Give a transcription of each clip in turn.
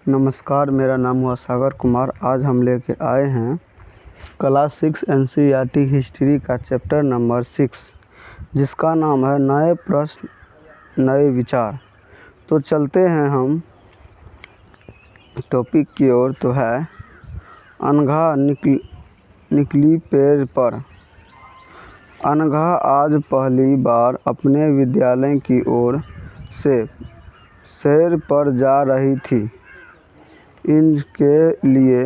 नमस्कार, मेरा नाम हुआ सागर कुमार। आज हम लेके आए हैं क्लास 6 NCERT हिस्ट्री का चैप्टर नंबर 6, जिसका नाम है नए प्रश्न नए विचार। तो चलते हैं हम टॉपिक की ओर। तो है अनघा निकली पेड़ पर। अनघा आज पहली बार अपने विद्यालय की ओर से सैर पर जा रही थी। इनके लिए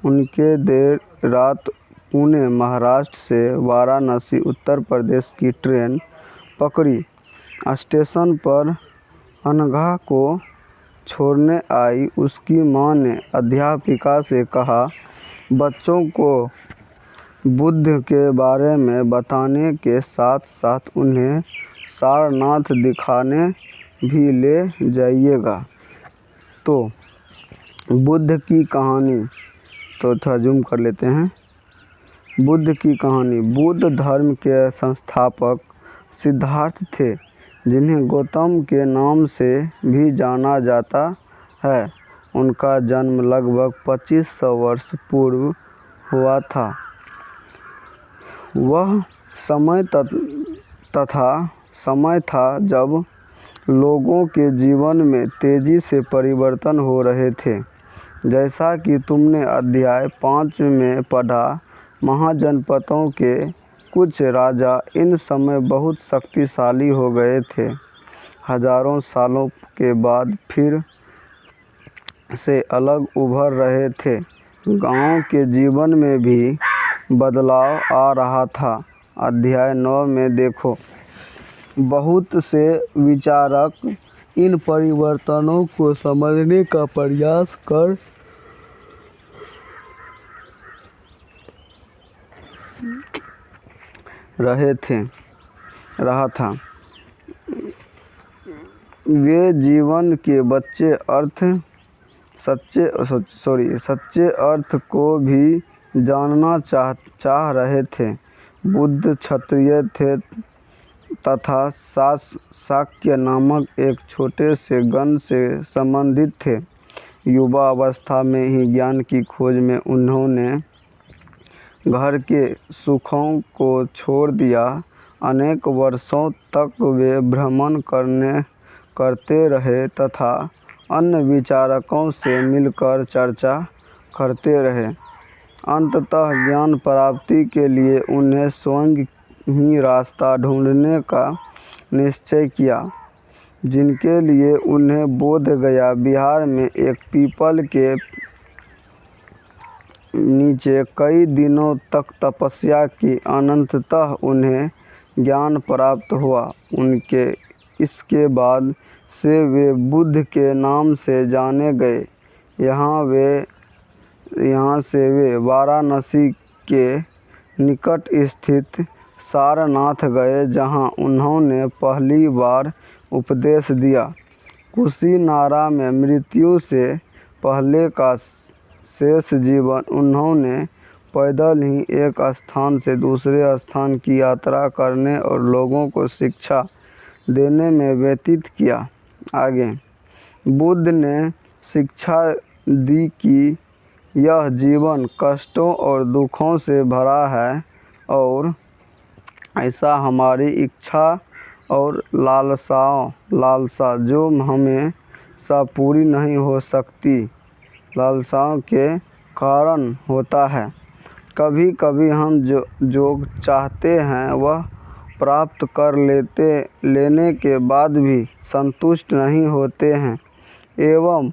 उनके देर रात पुणे महाराष्ट्र से वाराणसी उत्तर प्रदेश की ट्रेन पकड़ी। स्टेशन पर अनघा को छोड़ने आई उसकी मां ने अध्यापिका से कहा, बच्चों को बुद्ध के बारे में बताने के साथ साथ उन्हें सारनाथ दिखाने भी ले जाइएगा। तो बुद्ध की कहानी, तो थोड़ा जूम कर लेते हैं। बुद्ध की कहानी। बुद्ध धर्म के संस्थापक सिद्धार्थ थे, जिन्हें गौतम के नाम से भी जाना जाता है। उनका जन्म लगभग 2500 वर्ष पूर्व हुआ था। वह समय था जब लोगों के जीवन में तेजी से परिवर्तन हो रहे थे। जैसा कि तुमने अध्याय 5 में पढ़ा, महाजनपदों के कुछ राजा इन समय बहुत शक्तिशाली हो गए थे। हजारों सालों के बाद फिर से अलग उभर रहे थे। गांव के जीवन में भी बदलाव आ रहा था। अध्याय 9 में देखो, बहुत से विचारक इन परिवर्तनों को समझने का प्रयास कर रहा था। वे जीवन के सच्चे अर्थ को भी जानना चाह रहे थे। बुद्ध क्षत्रिय थे तथा शाक्य नामक एक छोटे से गण से संबंधित थे। युवा अवस्था में ही ज्ञान की खोज में उन्होंने घर के सुखों को छोड़ दिया। अनेक वर्षों तक वे भ्रमण करते रहे तथा अन्य विचारकों से मिलकर चर्चा करते रहे। अंततः ज्ञान प्राप्ति के लिए उन्हें स्वयं ही रास्ता ढूंढने का निश्चय किया, जिनके लिए उन्हें बोध गया बिहार में एक पीपल के नीचे कई दिनों तक तपस्या की। अनंततः उन्हें ज्ञान प्राप्त हुआ। इसके बाद से वे बुद्ध के नाम से जाने गए। यहाँ से वे वाराणसी के निकट स्थित सारनाथ गए, जहाँ उन्होंने पहली बार उपदेश दिया। कुशीनारा में मृत्यु से पहले का शेष जीवन उन्होंने पैदल ही एक स्थान से दूसरे स्थान की यात्रा करने और लोगों को शिक्षा देने में व्यतीत किया। आगे बुद्ध ने शिक्षा दी कि यह जीवन कष्टों और दुखों से भरा है और ऐसा हमारी इच्छा और लालसा जो हमेशा पूरी नहीं हो सकती, लालसाओं के कारण होता है। कभी कभी हम जो चाहते हैं वह प्राप्त कर लेने के बाद भी संतुष्ट नहीं होते हैं एवं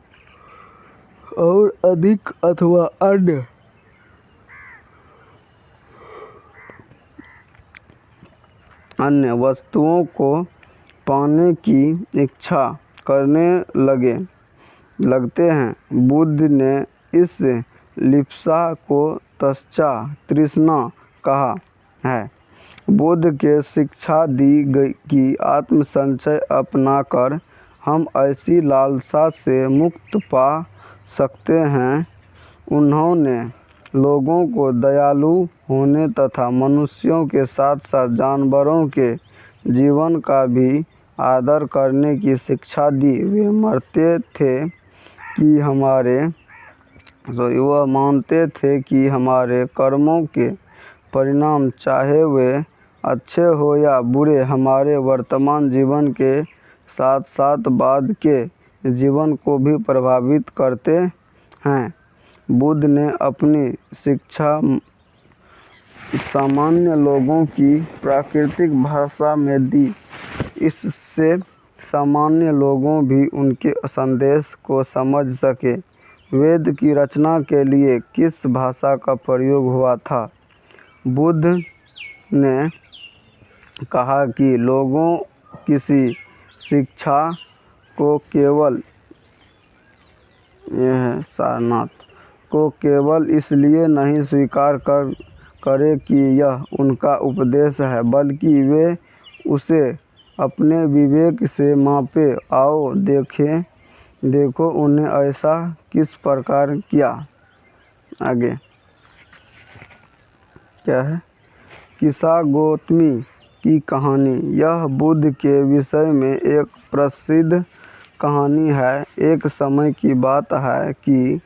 और अधिक अथवा अन्य वस्तुओं को पाने की इच्छा करने लगते हैं। बुद्ध ने इस लिप्सा को तृष्णा कहा है। बुद्ध के शिक्षा दी गई कि आत्मसंचय अपनाकर हम ऐसी लालसा से मुक्त पा सकते हैं। उन्होंने लोगों को दयालु होने तथा मनुष्यों के साथ साथ जानवरों के जीवन का भी आदर करने की शिक्षा दी। वे मानते थे कि हमारे कर्मों के परिणाम, चाहे वे अच्छे हो या बुरे, हमारे वर्तमान जीवन के साथ साथ बाद के जीवन को भी प्रभावित करते हैं। बुद्ध ने अपनी शिक्षा सामान्य लोगों की प्राकृतिक भाषा में दी। इससे सामान्य लोगों भी उनके संदेश को समझ सके। वेद की रचना के लिए किस भाषा का प्रयोग हुआ था? बुद्ध ने कहा कि लोगों किसी शिक्षा को केवल सारनाथ को केवल इसलिए नहीं स्वीकार करे कि यह उनका उपदेश है, बल्कि वे उसे अपने विवेक से मापे। आओ देखो उन्हें ऐसा किस प्रकार किया। आगे क्या है? किस्सा गौतमी की कहानी। यह बुद्ध के विषय में एक प्रसिद्ध कहानी है। एक समय की बात है कि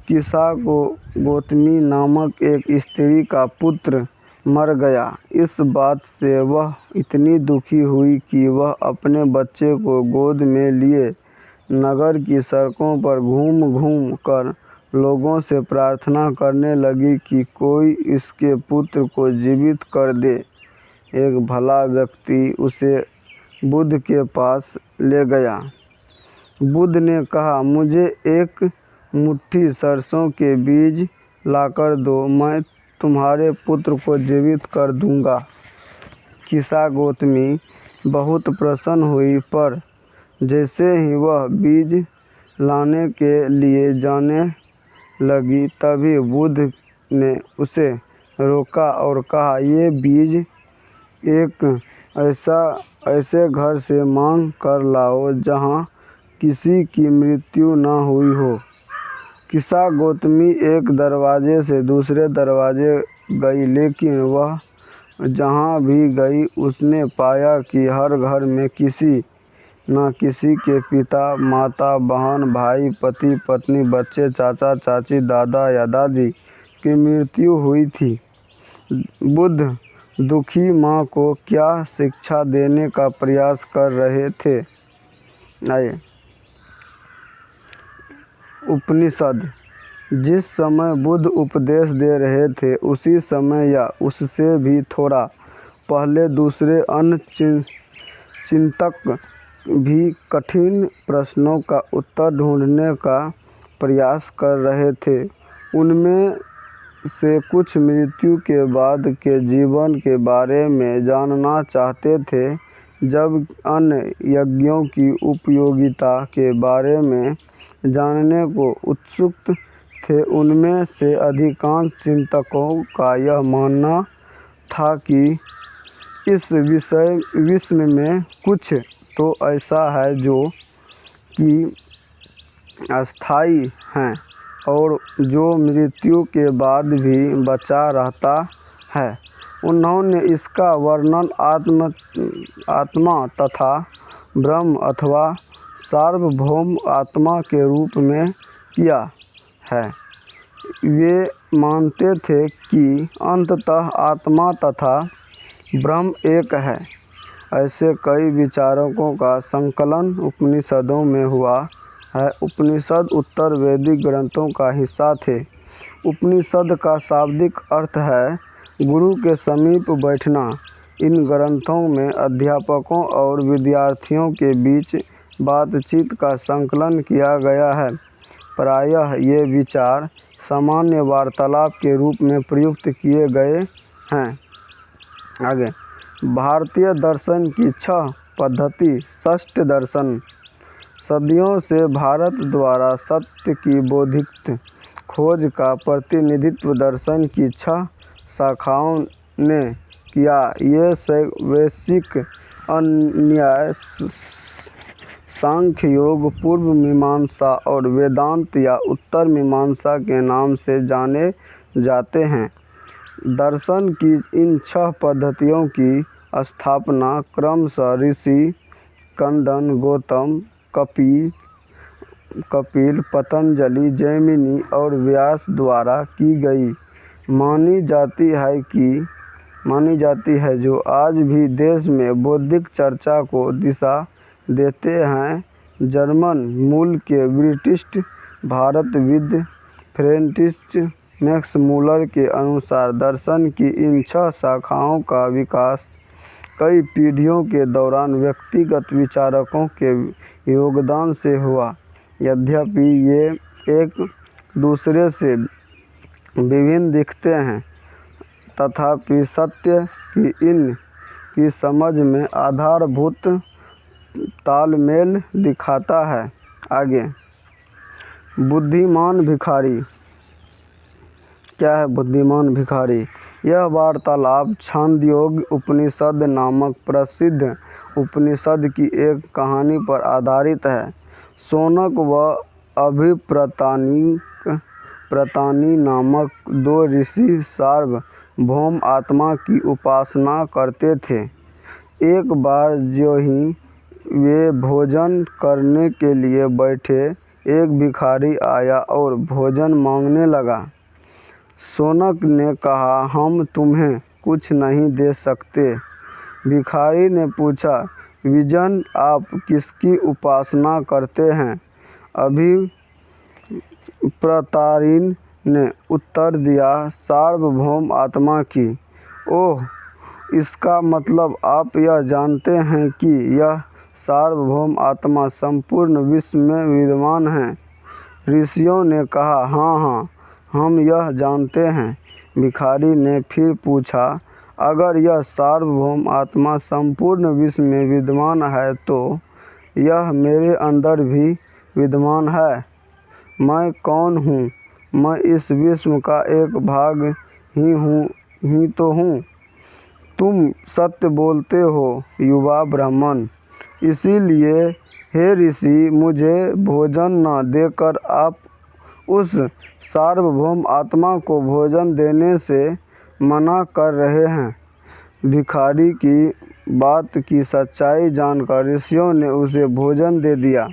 किस्सा गौतमी नामक एक स्त्री का पुत्र मर गया। इस बात से वह इतनी दुखी हुई कि वह अपने बच्चे को गोद में लिए नगर की सड़कों पर घूम कर लोगों से प्रार्थना करने लगी कि कोई इसके पुत्र को जीवित कर दे। एक भला व्यक्ति उसे बुद्ध के पास ले गया। बुद्ध ने कहा, मुझे एक मुट्ठी सरसों के बीज लाकर दो, मैं तुम्हारे पुत्र को जीवित कर दूंगा। किस्सा गौतमी बहुत प्रसन्न हुई, पर जैसे ही वह बीज लाने के लिए जाने लगी, तभी बुद्ध ने उसे रोका और कहा, ये बीज एक ऐसे घर से मांग कर लाओ जहाँ किसी की मृत्यु न हुई हो। किस्सा गौतमी एक दरवाजे से दूसरे दरवाजे गई, लेकिन वह जहाँ भी गई उसने पाया कि हर घर में किसी न किसी के पिता, माता, बहन, भाई, पति, पत्नी, बच्चे, चाचा, चाची, दादा या दादी की मृत्यु हुई थी। बुद्ध दुखी माँ को क्या शिक्षा देने का प्रयास कर रहे थे? आइए, उपनिषद। जिस समय बुद्ध उपदेश दे रहे थे, उसी समय या उससे भी थोड़ा पहले दूसरे अन्य चिंतक भी कठिन प्रश्नों का उत्तर ढूंढने का प्रयास कर रहे थे। उनमें से कुछ मृत्यु के बाद के जीवन के बारे में जानना चाहते थे, जब अन्य यज्ञों की उपयोगिता के बारे में जानने को उत्सुक थे। उनमें से अधिकांश चिंतकों का यह मानना था कि इस विश्व में कुछ तो ऐसा है जो कि अस्थायी है और जो मृत्यु के बाद भी बचा रहता है। उन्होंने इसका वर्णन आत्मा तथा ब्रह्म अथवा सार्वभौम आत्मा के रूप में किया है। वे मानते थे कि अंततः आत्मा तथा ब्रह्म एक है। ऐसे कई विचारकों का संकलन उपनिषदों में हुआ है। उपनिषद उत्तर वैदिक ग्रंथों का हिस्सा थे। उपनिषद का शाब्दिक अर्थ है गुरु के समीप बैठना। इन ग्रंथों में अध्यापकों और विद्यार्थियों के बीच बातचीत का संकलन किया गया है। प्रायः ये विचार सामान्य वार्तालाप के रूप में प्रयुक्त किए गए हैं। आगे, भारतीय दर्शन की 6 पद्धति। षष्ठ दर्शन। सदियों से भारत द्वारा सत्य की बौद्धिक खोज का प्रतिनिधित्व दर्शन की 6 शाखाओं ने किया। ये वैशेषिक, न्याय, सांख्य योग, पूर्व मीमांसा और वेदांत या उत्तर मीमांसा के नाम से जाने जाते हैं। दर्शन की इन 6 पद्धतियों की स्थापना क्रमशः ऋषि कंडन, गौतम, कपिल, कपिल, पतंजलि, जैमिनी और व्यास द्वारा की गई मानी जाती है जो आज भी देश में बौद्धिक चर्चा को दिशा देते हैं। जर्मन मूल के ब्रिटिश भारतविद फ्रेडरिक मैक्स मूलर के अनुसार दर्शन की इन 6 शाखाओं का विकास कई पीढ़ियों के दौरान व्यक्तिगत विचारकों के योगदान से हुआ। यद्यपि ये एक दूसरे से विभिन्न दिखते हैं, तथापि सत्य की इनकी समझ में आधारभूत तालमेल दिखाता है। आगे, बुद्धिमान भिखारी। क्या है बुद्धिमान भिखारी? यह वार्तालाप छांदोग्य उपनिषद नामक प्रसिद्ध उपनिषद की एक कहानी पर आधारित है। शौनक व अभिप्रतानी नामक 2 ऋषि सार्वभौम आत्मा की उपासना करते थे। एक बार ज्यों ही वे भोजन करने के लिए बैठे, एक भिखारी आया और भोजन मांगने लगा। शौनक ने कहा, हम तुम्हें कुछ नहीं दे सकते। भिखारी ने पूछा, विजन, आप किसकी उपासना करते हैं? अभिप्रतारिण ने उत्तर दिया, सार्वभौम आत्मा की। ओह, इसका मतलब आप यह जानते हैं कि यह सार्वभौम आत्मा संपूर्ण विश्व में विद्यमान है? ऋषियों ने कहा, हाँ, हम यह जानते हैं। भिखारी ने फिर पूछा, अगर यह सार्वभौम आत्मा संपूर्ण विश्व में विद्यमान है तो यह मेरे अंदर भी विद्यमान है। मैं कौन हूँ? मैं इस विश्व का एक भाग ही तो हूँ। तुम सत्य बोलते हो, युवा ब्राह्मण। इसीलिए हे ऋषि, मुझे भोजन न देकर आप उस सार्वभौम आत्मा को भोजन देने से मना कर रहे हैं। भिखारी की बात की सच्चाई जानकर ऋषियों ने उसे भोजन दे दिया।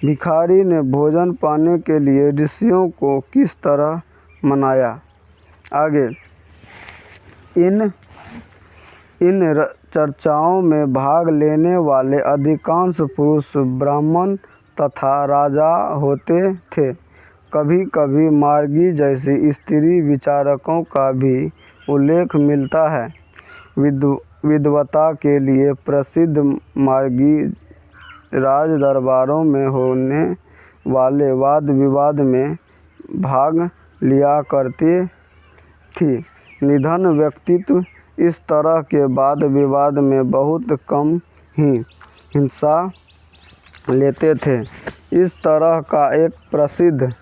भिखारी ने भोजन पाने के लिए ऋषियों को किस तरह मनाया? आगे, इन चर्चाओं में भाग लेने वाले अधिकांश पुरुष ब्राह्मण तथा राजा होते थे। कभी कभी मार्गी जैसी स्त्री विचारकों का भी उल्लेख मिलता है। विद्वता के लिए प्रसिद्ध मार्गी राज दरबारों में होने वाले वाद विवाद में भाग लिया करती थी। निधन व्यक्तित्व इस तरह के वाद विवाद में बहुत कम ही हिस्सा लेते थे। इस तरह का एक प्रसिद्ध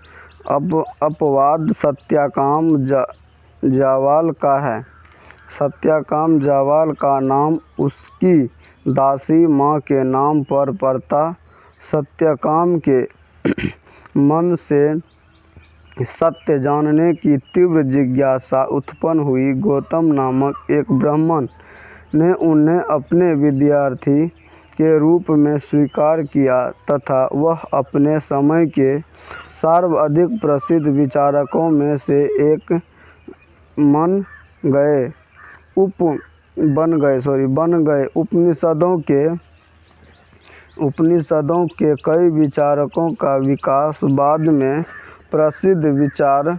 अपवाद सत्यकाम जावाल का है। सत्यकाम जावाल का नाम उसकी दासी माँ के नाम पर पड़ता। सत्यकाम के मन से सत्य जानने की तीव्र जिज्ञासा उत्पन्न हुई। गौतम नामक एक ब्राह्मण ने उन्हें अपने विद्यार्थी के रूप में स्वीकार किया तथा वह अपने समय के सर्वाधिक प्रसिद्ध विचारकों में से एक बन गए। उपनिषदों के कई विचारकों का विकास बाद में प्रसिद्ध विचारक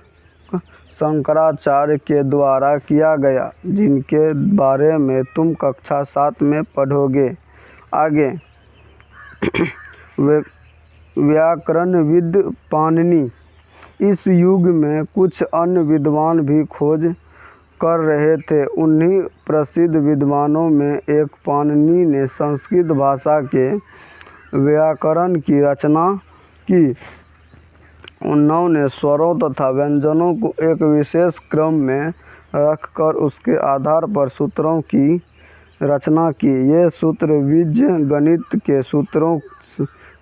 शंकराचार्य के द्वारा किया गया, जिनके बारे में तुम कक्षा 7 में पढ़ोगे। आगे, व्याकरणविद पाणिनि। इस युग में कुछ अन्य विद्वान भी खोज कर रहे थे। उन्हीं प्रसिद्ध विद्वानों में एक पाणिनि ने संस्कृत भाषा के व्याकरण की रचना की। उन्होंने स्वरों तथा व्यंजनों को एक विशेष क्रम में रखकर उसके आधार पर सूत्रों की रचना की। ये सूत्र बीजगणित के सूत्रों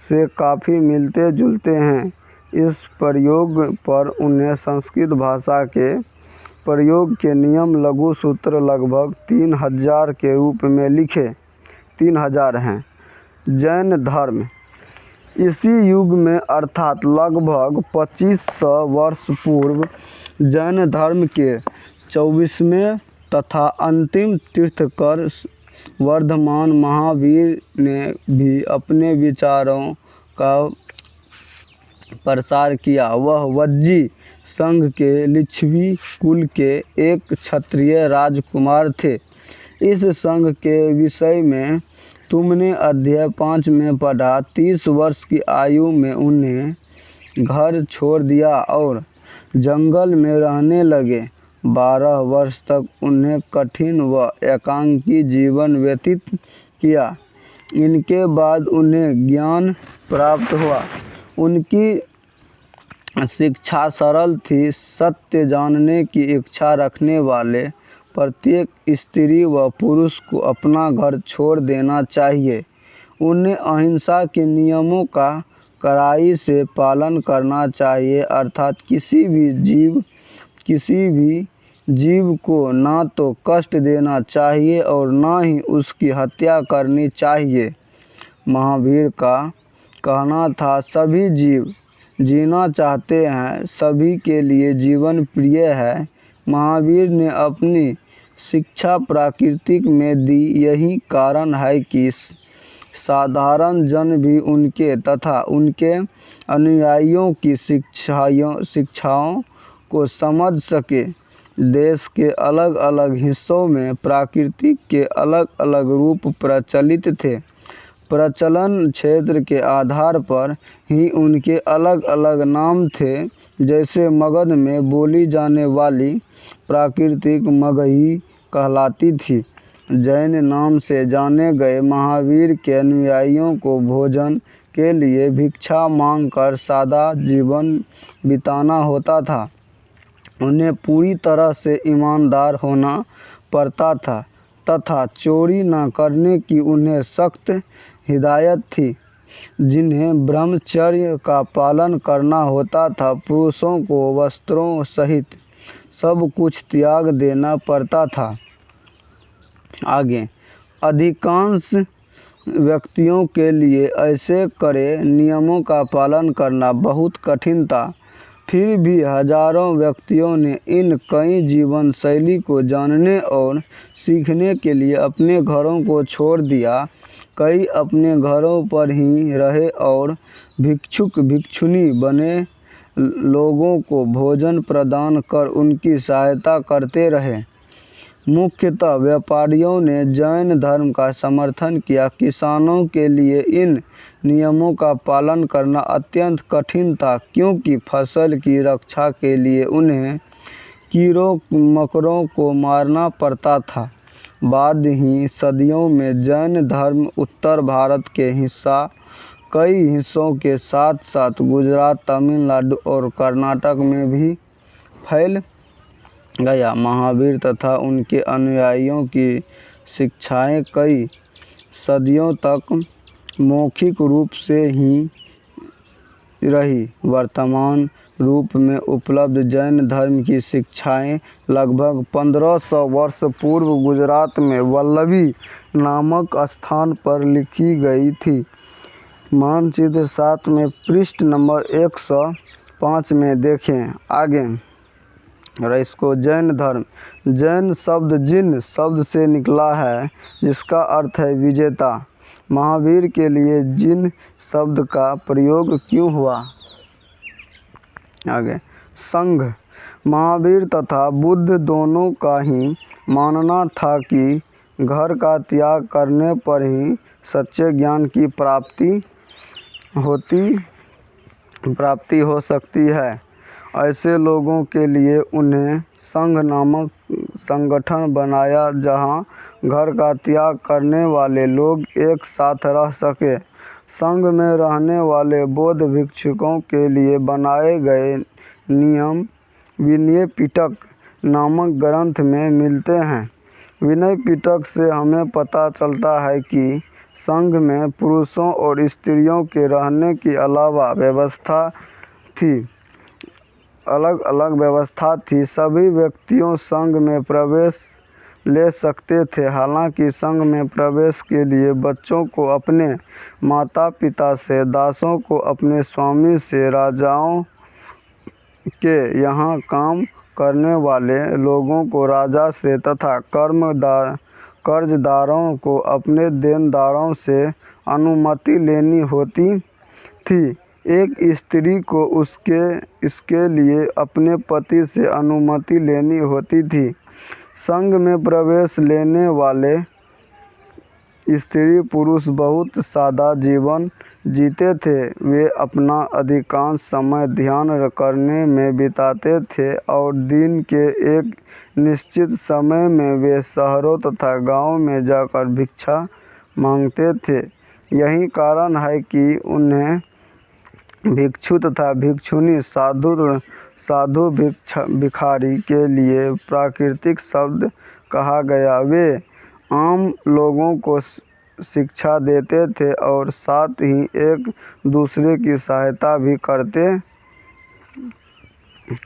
से काफ़ी मिलते जुलते हैं। इस प्रयोग पर उन्हें संस्कृत भाषा के प्रयोग के नियम लघु सूत्र लगभग 3000 के रूप में लिखे। 3000 हैं। जैन धर्म। इसी युग में अर्थात लगभग 2500 वर्ष पूर्व जैन धर्म के 24वें तथा अंतिम तीर्थंकर वर्धमान महावीर ने भी अपने विचारों का प्रसार किया। वह वज्जी संघ के लिच्छवी कुल के एक क्षत्रिय राजकुमार थे। इस संघ के विषय में तुमने अध्याय 5 में पढ़ा। 30 वर्ष की आयु में उन्हें घर छोड़ दिया और जंगल में रहने लगे। 12 वर्ष तक उन्हें कठिन व एकांकी जीवन व्यतीत किया। इनके बाद उन्हें ज्ञान प्राप्त हुआ। उनकी शिक्षा सरल थी। सत्य जानने की इच्छा रखने वाले प्रत्येक स्त्री व पुरुष को अपना घर छोड़ देना चाहिए। उन्हें अहिंसा के नियमों का कड़ाई से पालन करना चाहिए, अर्थात किसी भी जीव को ना तो कष्ट देना चाहिए और ना ही उसकी हत्या करनी चाहिए। महावीर का कहना था, सभी जीव जीना चाहते हैं, सभी के लिए जीवन प्रिय है। महावीर ने अपनी शिक्षा प्राकृतिक में दी। यही कारण है कि साधारण जन भी उनके तथा उनके अनुयायियों की शिक्षाओं को समझ सके। देश के अलग अलग हिस्सों में प्रकृति के अलग अलग रूप प्रचलित थे। प्रचलन क्षेत्र के आधार पर ही उनके अलग अलग नाम थे। जैसे मगध में बोली जाने वाली प्राकृतिक मगही कहलाती थी। जैन नाम से जाने गए महावीर के अनुयायियों को भोजन के लिए भिक्षा मांगकर सादा जीवन बिताना होता था। उन्हें पूरी तरह से ईमानदार होना पड़ता था तथा चोरी न करने की उन्हें सख्त हिदायत थी। जिन्हें ब्रह्मचर्य का पालन करना होता था। पुरुषों को वस्त्रों सहित सब कुछ त्याग देना पड़ता था। आगे, अधिकांश व्यक्तियों के लिए ऐसे कड़े नियमों का पालन करना बहुत कठिन था। फिर भी हजारों व्यक्तियों ने इन कई जीवन शैली को जानने और सीखने के लिए अपने घरों को छोड़ दिया। कई अपने घरों पर ही रहे और भिक्षुक भिक्षुणी बने लोगों को भोजन प्रदान कर उनकी सहायता करते रहे। मुख्यतः व्यापारियों ने जैन धर्म का समर्थन किया। किसानों के लिए इन नियमों का पालन करना अत्यंत कठिन था, क्योंकि फसल की रक्षा के लिए उन्हें कीड़ों मकोड़ों को मारना पड़ता था। बाद ही सदियों में जैन धर्म उत्तर भारत के कई हिस्सों के साथ साथ गुजरात, तमिलनाडु और कर्नाटक में भी फैल गया। महावीर तथा उनके अनुयायियों की शिक्षाएं कई सदियों तक मौखिक रूप से ही रही। वर्तमान रूप में उपलब्ध जैन धर्म की शिक्षाएं लगभग 1500 वर्ष पूर्व गुजरात में वल्लभी नामक स्थान पर लिखी गई थी। मानचित्र 7 में पृष्ठ नंबर 105 में देखें। आगे और इसको जैन धर्म। जैन शब्द जिन शब्द से निकला है, जिसका अर्थ है विजेता। महावीर के लिए जिन शब्द का प्रयोग क्यों हुआ? आगे, संघ। महावीर तथा बुद्ध दोनों का ही मानना था कि घर का त्याग करने पर ही सच्चे ज्ञान की प्राप्ति हो सकती है। ऐसे लोगों के लिए उन्हें संघ नामक संगठन बनाया, जहां घर का त्याग करने वाले लोग एक साथ रह सके। संघ में रहने वाले बौद्ध भिक्षुकों के लिए बनाए गए नियम विनय पिटक नामक ग्रंथ में मिलते हैं। विनय पिटक से हमें पता चलता है कि संघ में पुरुषों और स्त्रियों के रहने की अलग अलग व्यवस्था थी। सभी व्यक्तियों संघ में प्रवेश ले सकते थे। हालांकि संघ में प्रवेश के लिए बच्चों को अपने माता पिता से, दासों को अपने स्वामी से, राजाओं के यहाँ काम करने वाले लोगों को राजा से तथा कर्जदारों को अपने देनदारों से अनुमति लेनी होती थी। एक स्त्री को इसके लिए अपने पति से अनुमति लेनी होती थी। संघ में प्रवेश लेने वाले स्त्री पुरुष बहुत सादा जीवन जीते थे। वे अपना अधिकांश समय ध्यान करने में बिताते थे और दिन के एक निश्चित समय में वे शहरों तथा गांवों में जाकर भिक्षा मांगते थे। यही कारण है कि उन्हें भिक्षु तथा भिक्षुणी, साधु भिखारी के लिए प्राकृतिक शब्द कहा गया। वे आम लोगों को शिक्षा देते थे और साथ ही एक दूसरे की सहायता भी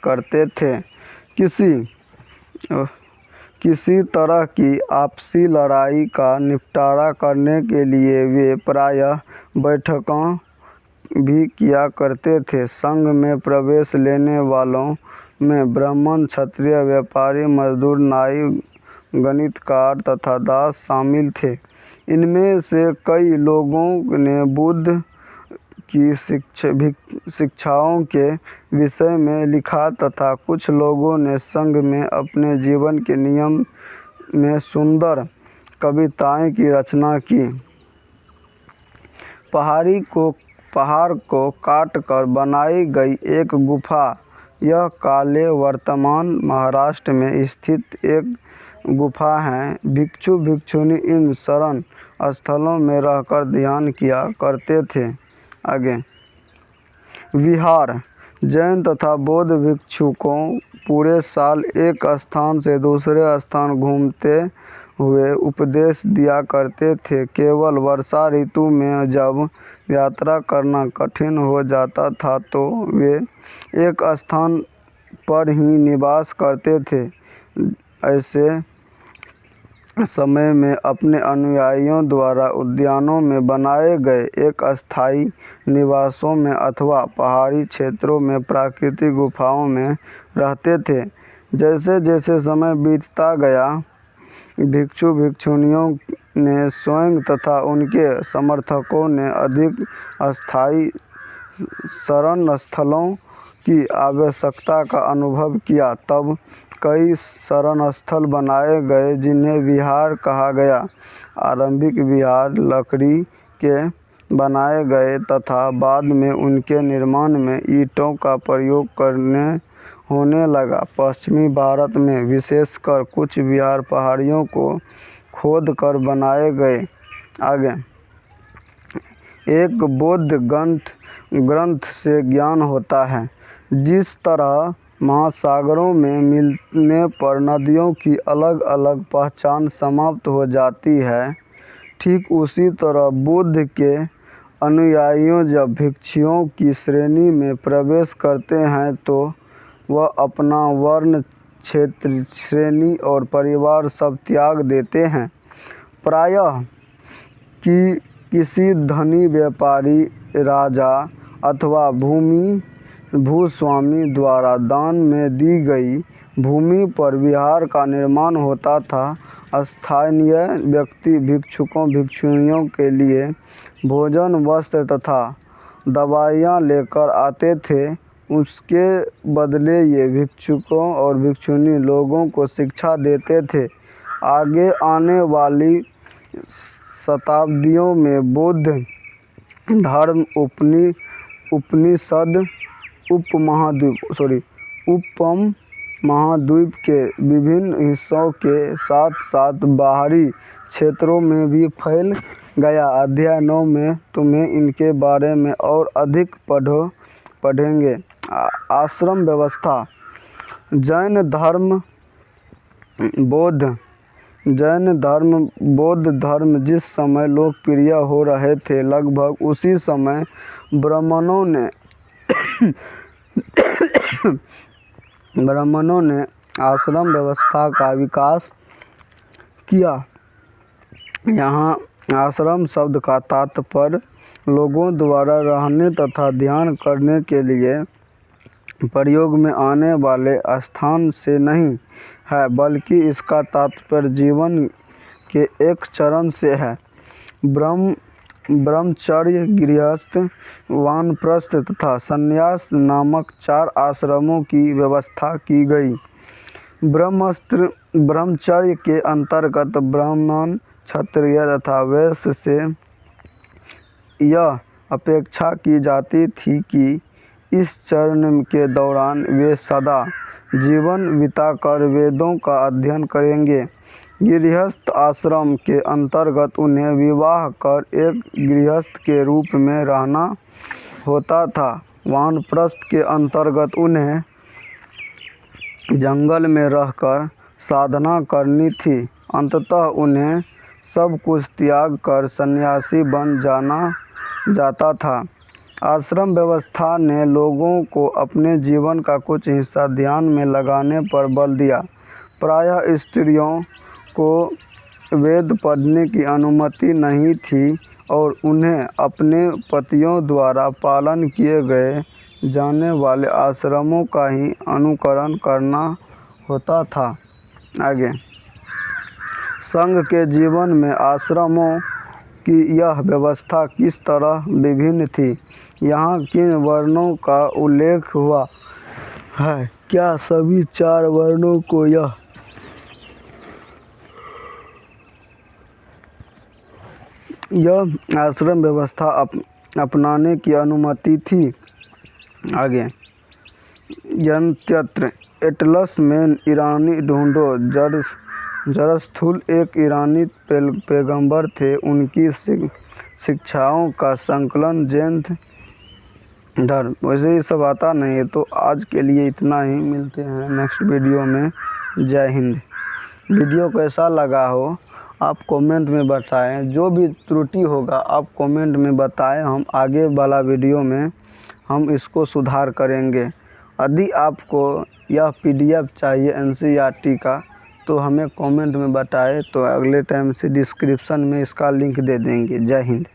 करते थे। किसी तरह की आपसी लड़ाई का निपटारा करने के लिए वे प्रायः बैठकें भी किया करते थे। संघ में प्रवेश लेने वालों में ब्राह्मण, क्षत्रिय, व्यापारी, मजदूर, नाई, गणितकार तथा दास शामिल थे। इनमें से कई लोगों ने बुद्ध की शिक्षाओं के विषय में लिखा तथा कुछ लोगों ने संघ में अपने जीवन के नियम में सुंदर कविताएं की रचना की। पहाड़ को काटकर बनाई गई एक गुफा। यह काले वर्तमान महाराष्ट्र में स्थित एक गुफा है। भिक्षु भिक्षुणी इन शरण स्थलों में रहकर ध्यान किया करते थे। आगे विहार। जैन तथा बौद्ध भिक्षुकों पूरे साल एक स्थान से दूसरे स्थान घूमते हुए उपदेश दिया करते थे। केवल वर्षा ऋतु में जब यात्रा करना कठिन हो जाता था तो वे एक स्थान पर ही निवास करते थे। ऐसे समय में अपने अनुयायियों द्वारा उद्यानों में बनाए गए एक अस्थायी निवासों में अथवा पहाड़ी क्षेत्रों में प्राकृतिक गुफाओं में रहते थे। जैसे जैसे समय बीतता गया, भिक्षु भिक्षुणियों ने स्वयं तथा उनके समर्थकों ने अधिक अस्थायी शरण स्थलों की आवश्यकता का अनुभव किया। तब कई शरण स्थल बनाए गए जिन्हें विहार कहा गया। आरंभिक विहार लकड़ी के बनाए गए तथा बाद में उनके निर्माण में ईंटों का प्रयोग होने लगा। पश्चिमी भारत में विशेषकर कुछ विहार पहाड़ियों को खोदकर बनाए गए। आगे एक बौद्ध ग्रंथ से ज्ञान होता है। जिस तरह महासागरों में मिलने पर नदियों की अलग अलग पहचान समाप्त हो जाती है, ठीक उसी तरह बुद्ध के अनुयायियों जब भिक्षुओं की श्रेणी में प्रवेश करते हैं तो वह अपना वर्ण, क्षेत्र, श्रेणी और परिवार सब त्याग देते हैं। प्रायः किसी धनी व्यापारी, राजा अथवा भूस्वामी द्वारा दान में दी गई भूमि पर विहार का निर्माण होता था। स्थानीय व्यक्ति भिक्षुकों भिक्षुणियों के लिए भोजन, वस्त्र तथा दवाइयाँ लेकर आते थे। उसके बदले ये भिक्षुकों और भिक्षुणी लोगों को शिक्षा देते थे। आगे आने वाली शताब्दियों में बौद्ध धर्म उपनिषद उपमहाद्वीप के विभिन्न हिस्सों के साथ साथ बाहरी क्षेत्रों में भी फैल गया। अध्याय 9 में तुम्हें इनके बारे में और अधिक पढ़ेंगे। आश्रम व्यवस्था। जैन धर्म बौद्ध धर्म जिस समय लोकप्रिय हो रहे थे, लगभग उसी समय ब्राह्मणों ने आश्रम व्यवस्था का विकास किया। यहाँ आश्रम शब्द का तात्पर्य लोगों द्वारा रहने तथा ध्यान करने के लिए प्रयोग में आने वाले स्थान से नहीं है, बल्कि इसका तात्पर्य जीवन के एक चरण से है। ब्रह्मचर्य, गृहस्थ, वानप्रस्थ तथा संन्यास नामक 4 आश्रमों की व्यवस्था की गई। ब्रह्मचर्य के अंतर्गत ब्राह्मण, क्षत्रिय तथा वैश्य से यह अपेक्षा की जाती थी कि इस चरण के दौरान वे सदा जीवन बिताकर वेदों का अध्ययन करेंगे। गृहस्थ आश्रम के अंतर्गत उन्हें विवाह कर एक गृहस्थ के रूप में रहना होता था। वानप्रस्थ के अंतर्गत उन्हें जंगल में रहकर साधना करनी थी। अंततः उन्हें सब कुछ त्याग कर सन्यासी बन जाता था। आश्रम व्यवस्था ने लोगों को अपने जीवन का कुछ हिस्सा ध्यान में लगाने पर बल दिया। प्रायः स्त्रियों को वेद पढ़ने की अनुमति नहीं थी और उन्हें अपने पतियों द्वारा पालन किए गए जाने वाले आश्रमों का ही अनुकरण करना होता था। आगे, संघ के जीवन में आश्रमों की यह व्यवस्था किस तरह विभिन्न थी? यहाँ किन वर्णों का उल्लेख हुआ है? क्या सभी 4 वर्णों को यह आश्रम व्यवस्था अपनाने की अनुमति थी? आगे, यन्त्यत्र एटलस में ईरानी ढूंढो। जरस्थुल एक ईरानी पैगंबर थे। उनकी शिक्षाओं का संकलन जैन धर्म। वैसे ये सब आता नहीं है, तो आज के लिए इतना ही। मिलते हैं नेक्स्ट वीडियो में। जय हिंद। वीडियो कैसा लगा हो आप कमेंट में बताएं। जो भी त्रुटि होगा आप कमेंट में बताएं। हम आगे वाला वीडियो में हम इसको सुधार करेंगे। यदि आपको यह PDF चाहिए NCERT का, तो हमें कमेंट में बताएं, तो अगले टाइम से डिस्क्रिप्शन में इसका लिंक दे देंगे। जय हिंद।